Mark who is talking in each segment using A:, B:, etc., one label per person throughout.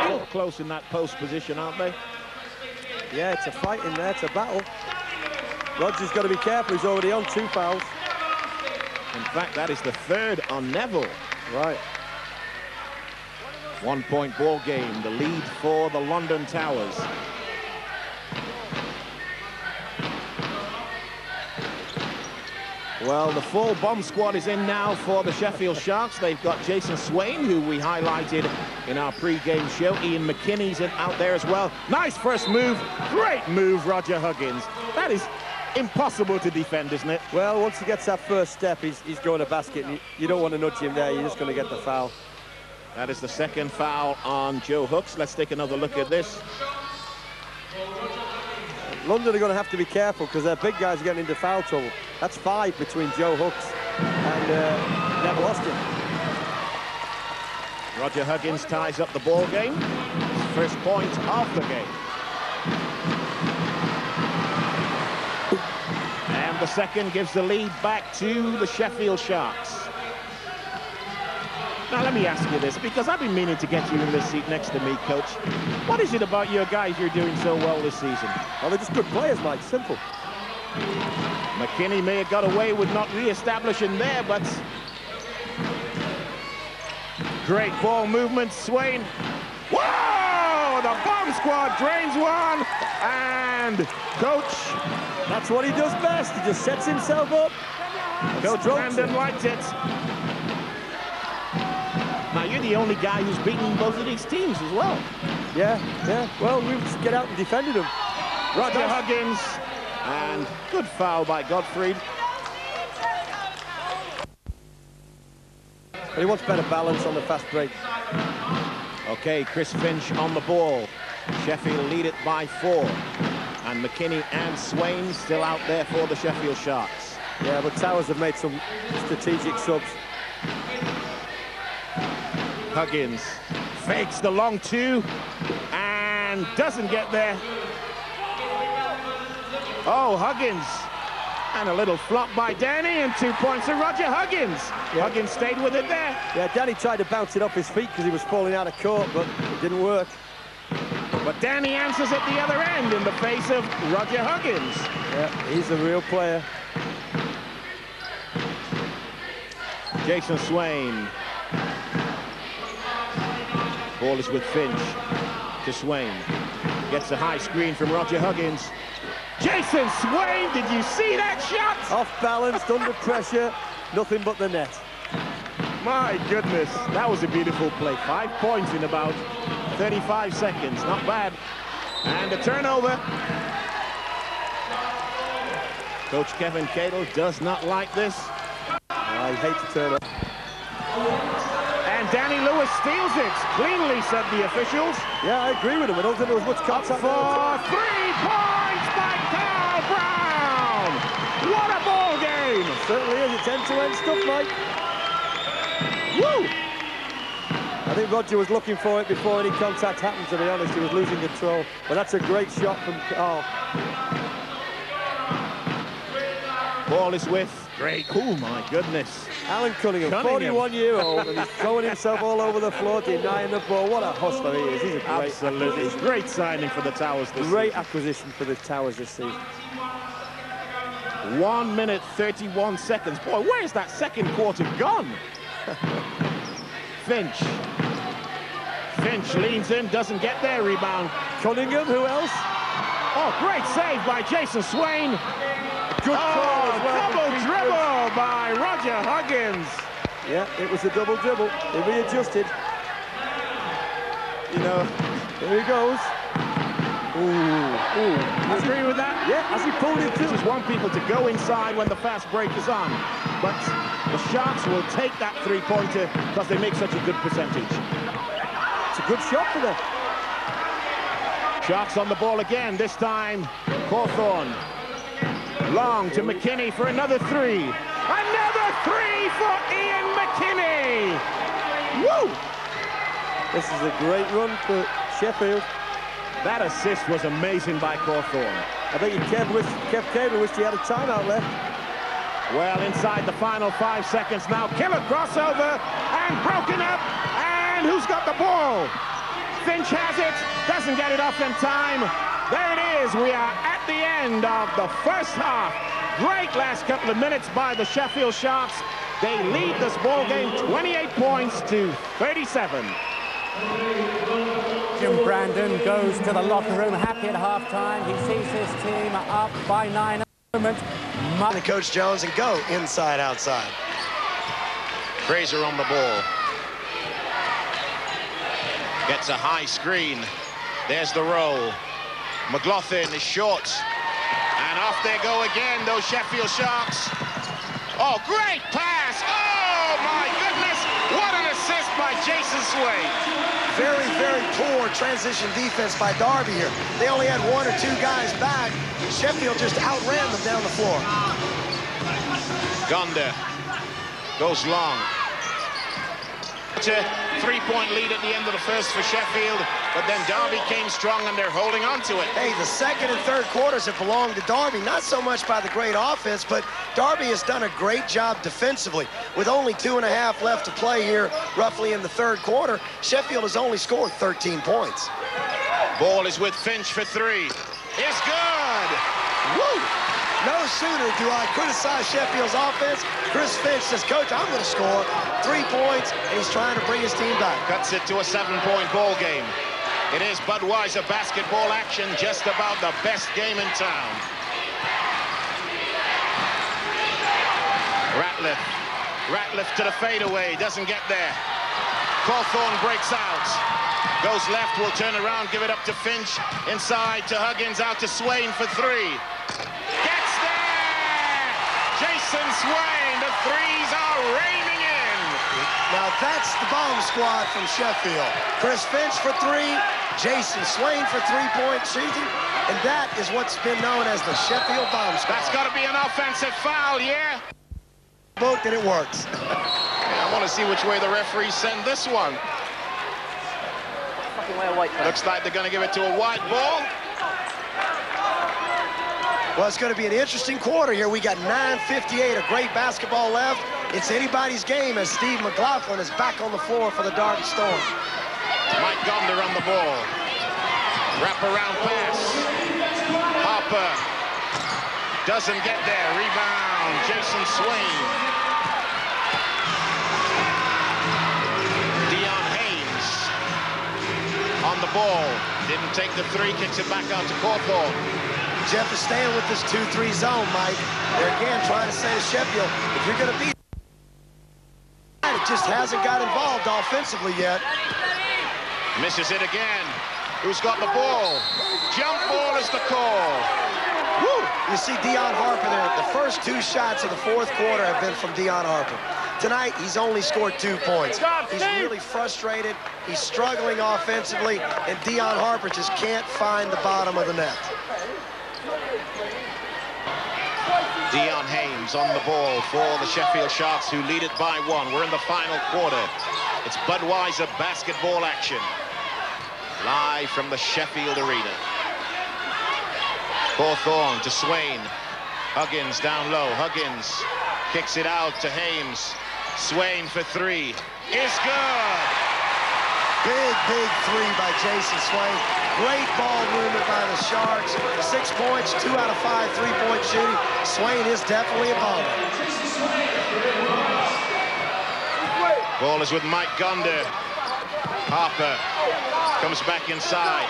A: Still close in that post position, aren't they?
B: Yeah, it's a fight in there, it's a battle. Roger's got to be careful, he's already on 2 fouls.
A: In fact, that is the 3rd on Neville.
B: Right.
A: 1-point ball game, the lead for the London Towers. Well, the full bomb squad is in now for the Sheffield Sharks. They've got Jason Swain, who we highlighted in our pre-game show. Ian McKinney's out there as well. Nice first move. Great move, Roger Huggins. That is impossible to defend, isn't it?
B: Well, once he gets that first step, he's going to basket. And you don't want to nudge him there. You're just going to get the foul.
A: That is the 2nd foul on Joe Hooks. Let's take another look at this.
B: London are going to have to be careful because their big guys are getting into foul trouble. That's 5 between Joe Hooks and Neville Austin.
A: Roger Huggins ties up the ball game. First point of the game. And the 2nd gives the lead back to the Sheffield Sharks. Now, let me ask you this, because I've been meaning to get you in this seat next to me, Coach. What is it about your guys you're doing so well this season?
B: Well, they're just good players, Mike. Simple.
A: McKinney may have got away with not re-establishing there, but great ball movement. Swain. Whoa! The bomb squad drains one. And Coach.
B: That's what he does best. He just sets himself up.
A: Coach Brandon liked it. Now, you're the only guy who's beaten both of these teams as well.
B: Yeah. Well, we just get out and defended them.
A: Roger Huggins, and good foul by Gottfried.
B: But he wants better balance on the fast break.
A: Okay, Chris Finch on the ball. Sheffield lead it by 4. And McKinney and Swain still out there for the Sheffield Sharks.
B: Yeah, but Towers have made some strategic subs.
A: Huggins fakes the long 2 and doesn't get there. Oh, Huggins. And a little flop by Danny, and 2 points to Roger Huggins. Yeah. Huggins stayed with it there.
B: Yeah, Danny tried to bounce it off his feet because he was falling out of court, but it didn't work.
A: But Danny answers at the other end in the face of Roger Huggins.
B: Yeah, he's a real player.
A: Jason Swain. Ball is with Finch to Swain. Gets a high screen from Roger Huggins. Jason Swain, did you see that shot?
B: Off balanced, under pressure, nothing but the net.
A: My goodness, that was a beautiful play. 5 points in about 35 seconds, not bad. And a turnover. Coach Kevin Cadle does not like this.
B: I hate to turn up.
A: And Danny Lewis steals it. Cleanly, said the officials.
B: Yeah, I agree with him. I don't think there was much contact.
A: For 3 points by Carl Brown. What a ball game.
B: Certainly is. It's end-to-end stuff, Mike.
A: Woo!
B: I think Roger was looking for it before any contact happened, to be honest. He was losing control. But that's a great shot from Carl.
A: Ball is with great. Oh, my goodness.
B: Alan Cunningham, 41-year-old, and he's throwing himself all over the floor, denying the ball. What a hustler he is. He's a great
A: Absolutely.
B: acquisition.
A: Great signing for the Towers this
B: Great
A: season.
B: acquisition for the Towers this season.
A: 1 minute, 31 seconds. Boy, where is that second quarter gone? Finch. Finch leans in, doesn't get there. Rebound.
B: Cunningham, who else?
A: Oh, great save by Jason Swain.
B: Good call as well.
A: Double dribble by Roger Huggins.
B: Yeah, it was a double dribble. He readjusted.
A: You know,
B: here he goes. Ooh.
A: You agree with that?
B: Yeah, as he pulled it through.
A: Just want people to go inside when the fast break is on. But the Sharks will take that three-pointer because they make such a good percentage.
B: It's a good shot for them.
A: Sharks on the ball again, this time Cawthorne. Long to McKinney for another 3. Another 3 for Ian McKinney! Woo!
B: This is a great run for Sheffield.
A: That assist was amazing by Cawthorne.
B: I think Kev Cable wished he had a timeout left.
A: Well, inside the final 5 seconds now. Killer crossover and broken up. And who's got the ball? Finch has it. Doesn't get it off in time. There it is. We are at the end of the first half. Great last couple of minutes by the Sheffield Sharks. They lead this ball game 28 points to 37.
C: Jim Brandon goes to the locker room happy at halftime. He sees his team up by 9 at the moment.
D: And Coach Jones and go inside, outside.
A: Fraser on the ball. Gets a high screen. There's the roll. McLaughlin is short. And off they go again, those Sheffield Sharks. Oh, great pass! Oh, my goodness! What an assist by Jason Swain.
D: Very, very poor transition defense by Darby here. They only had 1 or 2 guys back. Sheffield just outran them down the floor.
A: Gonda goes long. It's a 3-point lead at the end of the first for Sheffield, but then Derby came strong and they're holding on to it.
D: Hey, the second and third quarters have belonged to Derby, not so much by the great offense, but Derby has done a great job defensively. With only 2.5 left to play here, roughly in the third quarter, Sheffield has only scored 13 points.
A: Ball is with Finch for 3. It's good!
D: Woo! No sooner do I criticize Sheffield's offense, Chris Finch says, Coach, I'm going to score 3 points, and he's trying to bring his team back.
A: Cuts it to a 7-point ball game. It is Budweiser basketball action, just about the best game in town. Ratliff to the fadeaway, doesn't get there. Cawthorn breaks out. Goes left, will turn around, give it up to Finch. Inside to Huggins, out to Swain for 3. Gets there! Jason Swain, the threes are raining in.
D: Now that's the bomb squad from Sheffield. Chris Finch for 3, Jason Swain for 3-point shooting, and that is what's been known as the Sheffield bomb squad.
A: That's got to be an offensive foul, yeah?
D: Booked and it works.
A: I want to see which way the referees send this one. Looks like they're going to give it to a white ball.
D: Well, it's going to be an interesting quarter here. We got 9:58, a great basketball left. It's anybody's game as Steve McLaughlin is back on the floor for the Derby Storm.
A: Mike Gonda on the ball. Wrap-around pass. Harper doesn't get there. Rebound, Jason Swain. Dion Haynes on the ball. Didn't take the 3, kicks it back out to Cawthorn.
D: Jeff is staying with this 2-3 zone, Mike. They're again trying to say to Sheffield, if you're going to beat it, just hasn't got involved offensively yet.
A: Misses it again. Who's got the ball? Jump ball is the call.
D: Woo! You see Dion Harper there. The first 2 shots of the fourth quarter have been from Dion Harper. Tonight, he's only scored 2 points. He's really frustrated. He's struggling offensively, and Dion Harper just can't find the bottom of the net.
A: Dion Haynes on the ball for the Sheffield Sharks, who lead it by 1. We're in the final quarter. It's Budweiser basketball action. Live from the Sheffield Arena. Cawthorn to Swain. Huggins down low. Huggins kicks it out to Haynes. Swain for 3. It's good!
D: Big, big 3 by Jason Swain. Great ball movement by the Sharks. 6 points, 2 out of 5 3-point shooting. Swain is definitely a bomber.
A: Ball is with Mike Gonda. Harper comes back inside.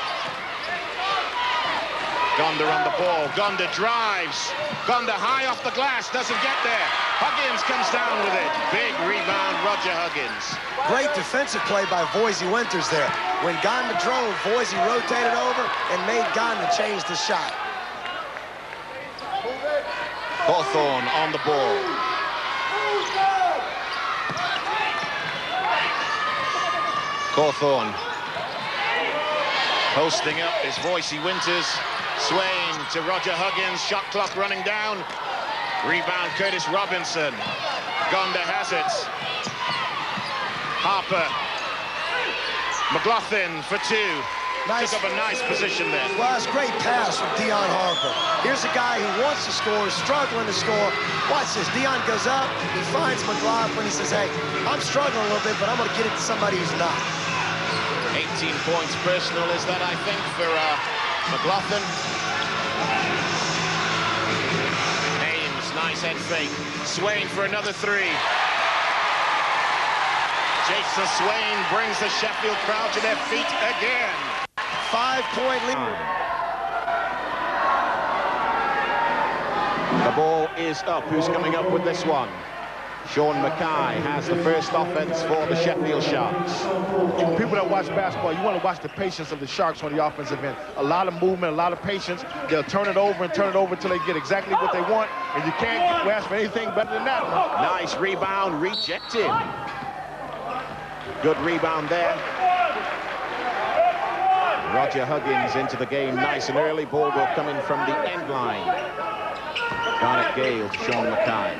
A: Gonda on the ball. Gonda drives. Gonda high off the glass, doesn't get there. Huggins comes down with it. Big rebound, Roger Huggins.
D: Great defensive play by Voisey Winters there. When Gonda drove, Voisey rotated over and made Gonda change the shot.
A: Cawthorn on the ball. Cawthorn posting up is Voisey Winters. Swain to Roger Huggins. Shot clock running down. Rebound, Curtis Robinson. Gonda has it. Harper. McLaughlin for 2. Took up a nice position there.
D: Well, that's a great pass from Dion Harper. Here's a guy who wants to score, struggling to score. Watch this. Dion goes up, he finds McLaughlin. He says, hey, I'm struggling a little bit, but I'm going to get it to somebody who's not.
A: 18 points personal is that, I think, for McLaughlin. Ames, nice head fake. Swain for another three. Jason Swain brings the Sheffield crowd to their feet again.
D: 5-point lead.
A: The ball is up. Who's coming up with this one? Sean Mackay has the first offense for the Sheffield Sharks.
E: People that watch basketball, you want to watch the patience of the Sharks on the offensive end. A lot of movement, a lot of patience. They'll turn it over until they get exactly what they want, and you can't ask for anything better than that.
A: Nice rebound, rejected. Good rebound there. Roger Huggins into the game nice and early. Ball will come in from the end line. Garnet Gale to Sean Mackay.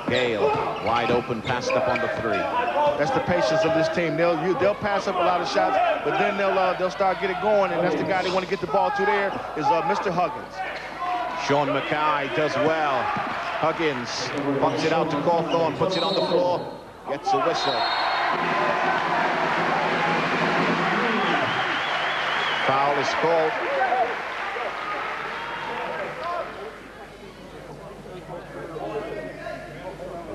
A: Gale, wide open, passed up on the three.
E: That's the patience of this team. They'll pass up a lot of shots, but then they'll start getting going, and that's the guy they want to get the ball to there is Mr. Huggins.
A: Sean Mackay does well. Huggins pops it out to Cawthorn, puts it on the floor, gets a whistle. Foul is called.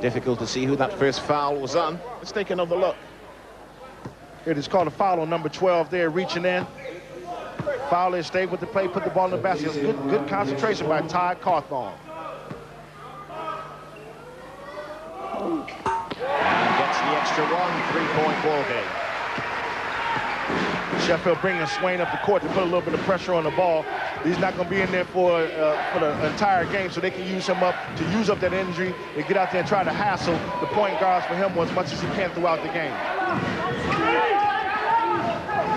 A: Difficult to see who that first foul was on. Let's take another look.
E: It is called a foul on number 12 there, reaching in. Foul is stayed with the play, put the ball in the basket. Good concentration by Ty Cawthorn.
A: And gets the extra one, 3-point ball game.
E: Sheffield bringing Swain up the court to put a little bit of pressure on the ball. He's not going to be in there for the entire game, so they can use him up to use up that energy and get out there and try to hassle the point guards for him as much as he can throughout the game.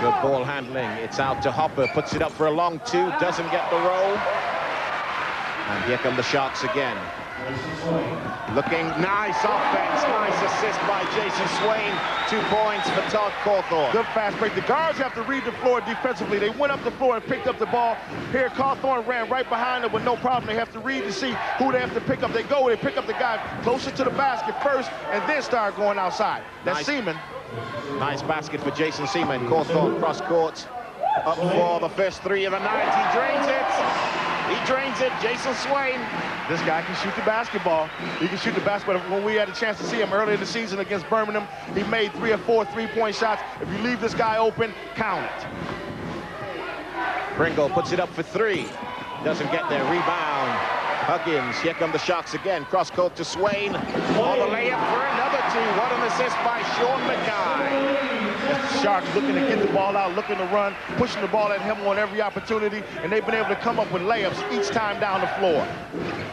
A: Good ball handling. It's out to Hopper, puts it up for a long two, doesn't get the roll. And here come the Sharks again. Looking nice offense, nice assist by Jason Swain. 2 points for Todd Cawthorn.
E: Good fast break. The guards have to read the floor defensively. They went up the floor and picked up the ball. Here, Cawthorn ran right behind them with no problem. They have to read to see who they have to pick up. They pick up the guy closer to the basket first and then start going outside. That's Seaman.
A: Nice basket for Jason Seaman. Cawthorn cross court. Up for the first three of the night. He drains it. He drains it. Jason Swain.
E: This guy can shoot the basketball. He can shoot the basketball. When we had a chance to see him earlier in the season against Birmingham, he made 3 or 4 3-point shots. If you leave this guy open, count it.
A: Pringle puts it up for 3. Doesn't get there. Rebound. Huggins. Here come the Sharks again. Cross court to Swain. On the layup for another 2. What an assist by Sean Mackay.
E: Sharks looking to get the ball out, looking to run, pushing the ball at him on every opportunity, and they've been able to come up with layups each time down the floor.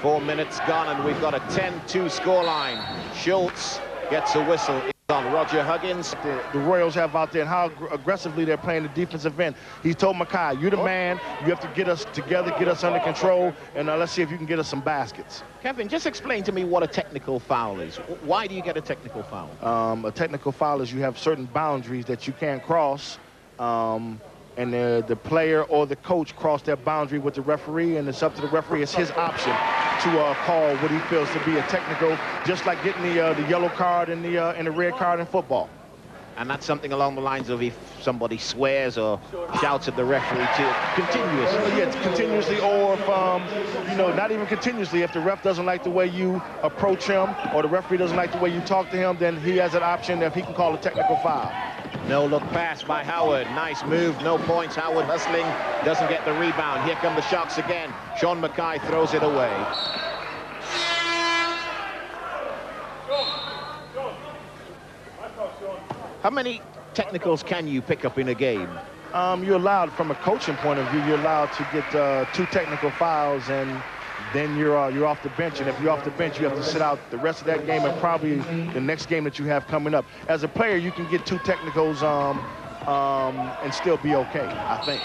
A: 4 minutes gone, and we've got a 10-2 scoreline. Schultz gets a whistle. It's on Roger Huggins.
E: The Royals have out there and how aggressively they're playing the defensive end. He told Mackay, you're the man. You have to get us together, get us under control, and let's see if you can get us some baskets.
A: Kevin, just explain to me what a technical foul is. Why do you get a technical foul?
E: A technical foul is you have certain boundaries that you can't cross, and the player or the coach cross that boundary with the referee, and it's up to the referee. It's his option to call what he feels to be a technical, just like getting the yellow card and the red card in football.
A: And that's something along the lines of if somebody swears or shouts at the referee continuously.
E: Yeah, continuously, or if, not even continuously. If the ref doesn't like the way you approach him or the referee doesn't like the way you talk to him, then he has an option if he can call a technical foul.
A: No look pass by Howard. Nice move, no points. Howard hustling, doesn't get the rebound. Here come the Sharks again. Sean Mackay throws it away. How many technicals can you pick up in a game?
E: You're allowed, from a coaching point of view, you're allowed to get 2 technical fouls, and then you're off the bench. And if you're off the bench, you have to sit out the rest of that game and probably the next game that you have coming up. As a player, you can get 2 technicals and still be okay, I think.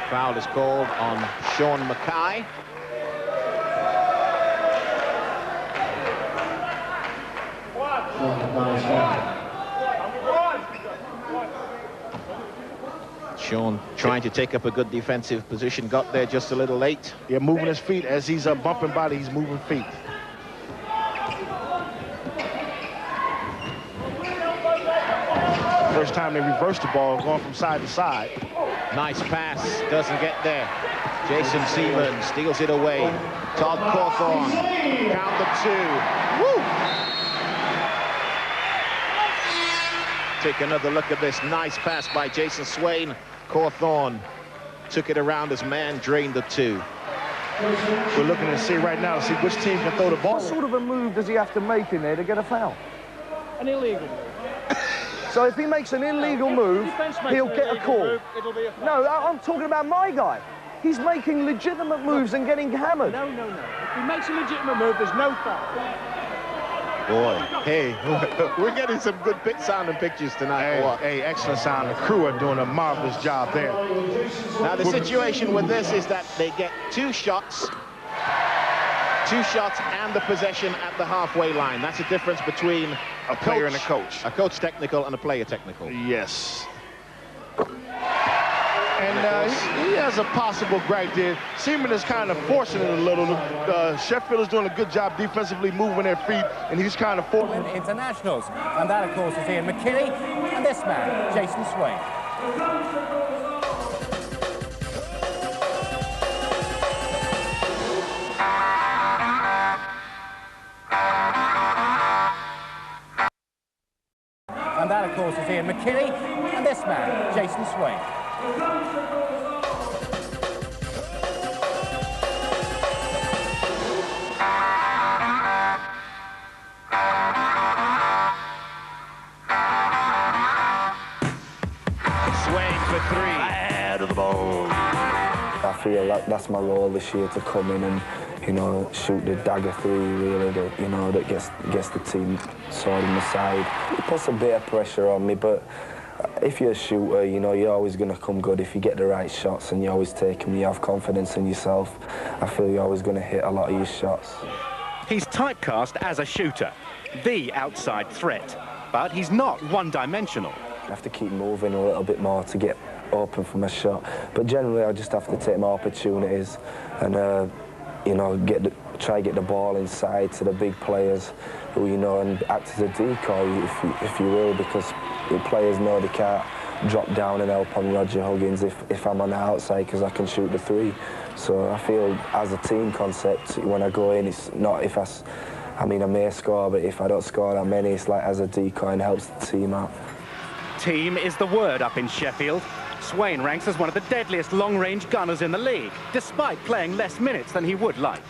A: Foul is called on Sean Mackay. Sean trying to take up a good defensive position, got there just a little late.
E: Yeah, moving his feet as he's bumping body, he's moving feet. First time they reversed the ball, going from side to side.
A: Nice pass, doesn't get there. Jason Seaman steals it away. Todd Cawthorn, count the 2. Woo! Take another look at this nice pass by Jason Swain. Cawthorn took it around his man, drained the 2.
E: We're looking to see right now to see which team can throw the ball.
F: What sort of a move does he have to make in there to get a foul?
G: An illegal move.
F: So if he makes an illegal move, he'll get a call.
G: It'll be a foul.
F: No, I'm talking about my guy. He's making legitimate moves and getting hammered.
G: No. If he makes a legitimate move, there's no foul.
A: Boy, hey, we're getting some good sound and pictures tonight.
E: Hey, excellent sound. The crew are doing a marvelous job there.
A: Now, the situation with this is that they get 2 shots and the possession at the halfway line. That's the difference between
E: A player and a coach.
A: A coach technical and a player technical.
E: Yes. And he has a possible gripe there. Seaman is kind of forcing it a little. Sheffield is doing a good job defensively moving their feet, and he's kind of forcing.
C: Internationals. And that, of course, is Ian McKinney. And this man, Jason Swain. And that, of course, is Ian McKinney. And this man, Jason Swain.
A: Swain for 3.
F: Out of the ball.
H: I feel like that's my role this year, to come in and, you know, shoot the dagger 3, really, that, you know, that gets the team sword in the side. It puts a bit of pressure on me, but if you're a shooter, you know, you're always going to come good. If you get the right shots and you always take them, you have confidence in yourself, I feel you're always going to hit a lot of your shots.
I: He's typecast as a shooter, the outside threat, but he's not one-dimensional.
H: I have to keep moving a little bit more to get open for my shot, but generally I just have to take my opportunities and you know, try to get the ball inside to the big players who, you know, and act as a decoy, if you will, because the players know they can't drop down and help on Roger Huggins if I'm on the outside, because I can shoot the 3. So I feel as a team concept, when I go in, it's not if I mean, I may score, but if I don't score that many, it's like as a decoy and helps the team out.
I: Team is the word up in Sheffield. Swain ranks as one of the deadliest long-range gunners in the league, despite playing less minutes than he would like.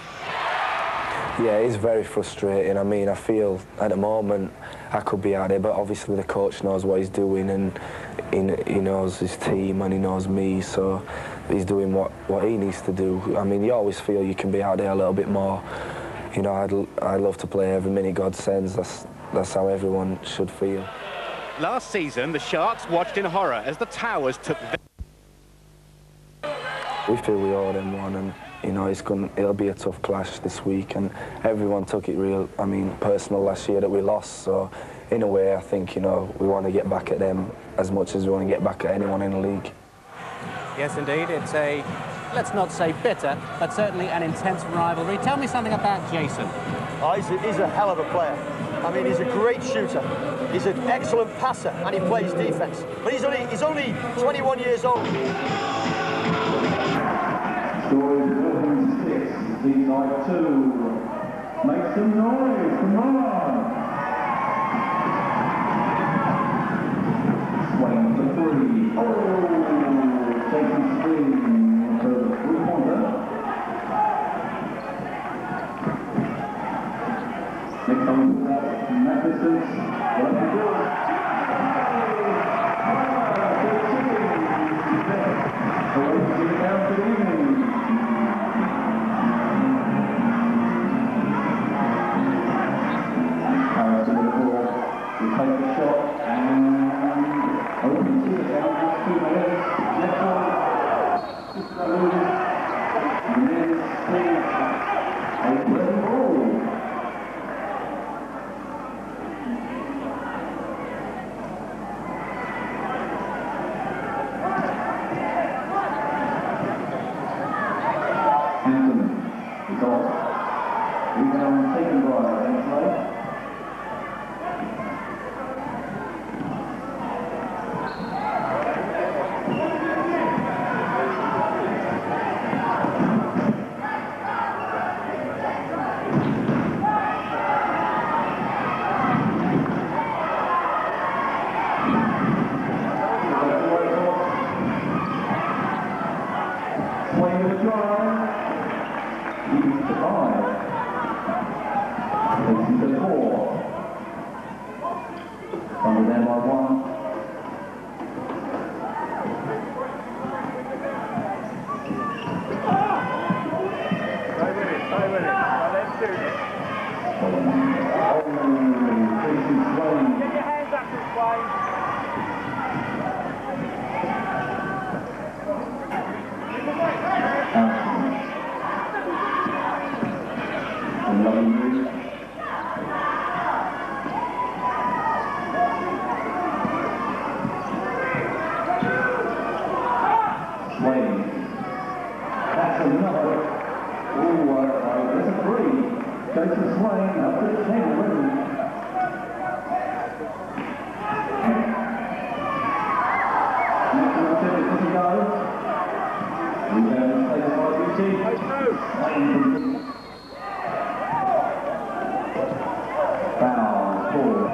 H: Yeah, it's very frustrating. I mean, I feel at the moment I could be out there, but obviously the coach knows what he's doing, and he knows his team and he knows me, so he's doing what he needs to do. I mean, you always feel you can be out there a little bit more. You know, I'd love to play every minute God sends. That's how everyone should feel.
I: Last season, the Sharks watched in horror as the Towers took...
H: We feel we owe them one, and, you know, it'll be a tough clash this week, and everyone took it personal last year that we lost, so in a way, I think, you know, we want to get back at them as much as we want to get back at anyone in the league.
C: Yes, indeed. It's a, let's not say bitter, but certainly an intense rivalry. Tell me something about Jason.
B: Oh, he's a hell of a player. I mean, he's a great shooter. He's an excellent passer, and he plays defense. But he's only 21 years old.
J: Lead by 2. Make some noise, come on. Swain for 3. Oh, Jason Swain for the 3-pointer. Next time, from that distance, what to do? then by 1.
G: Get your hands up this way.
J: That's another. That's a 3. Jason Swain up to 10 already. Next one, 10 yards. Rebound taken by UT. Swain. Foul, 4.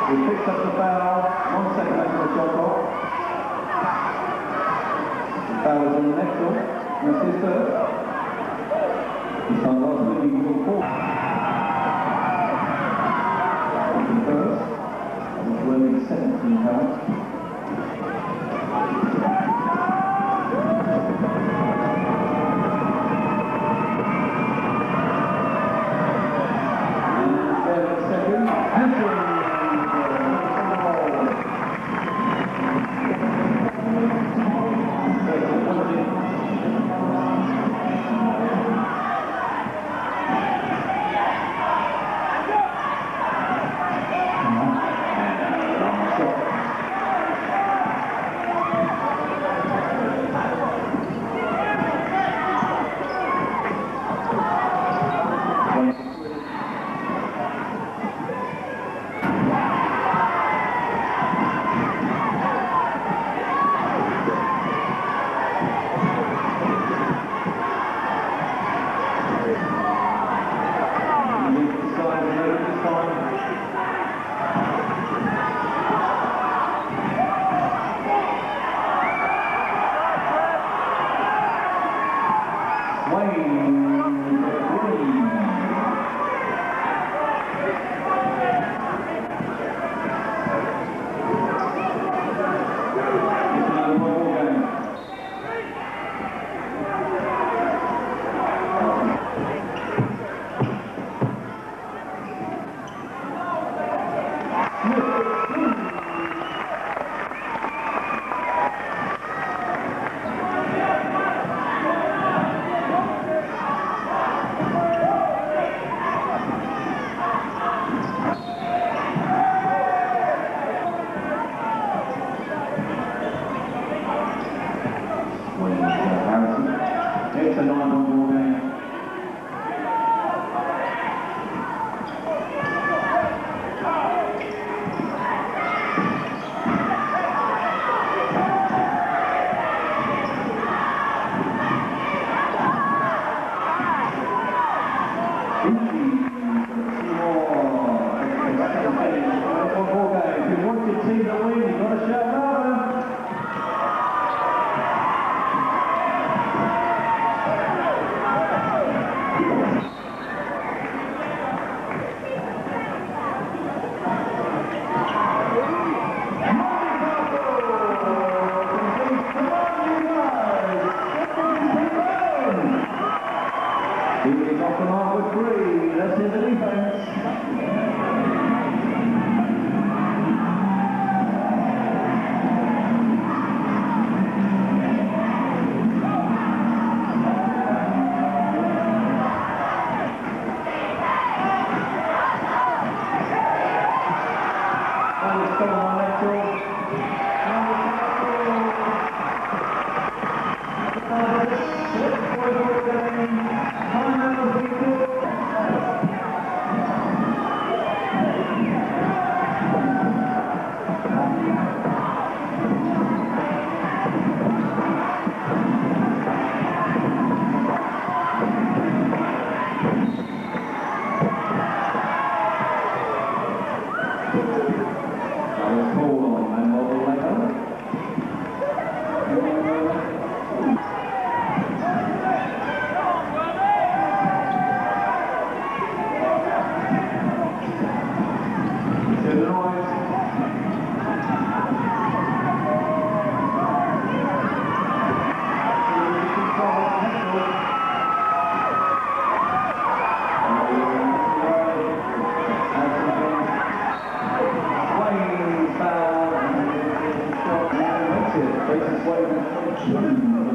J: He picks up the foul, 1 second after the shot clock. The foul is on the next one, and that's his third. He's done last week, he can go 4. First, which will be 17 fouls. It's a 9-point ball game. If you want your team to win, you've got to shout louder. Jason Swain, 22.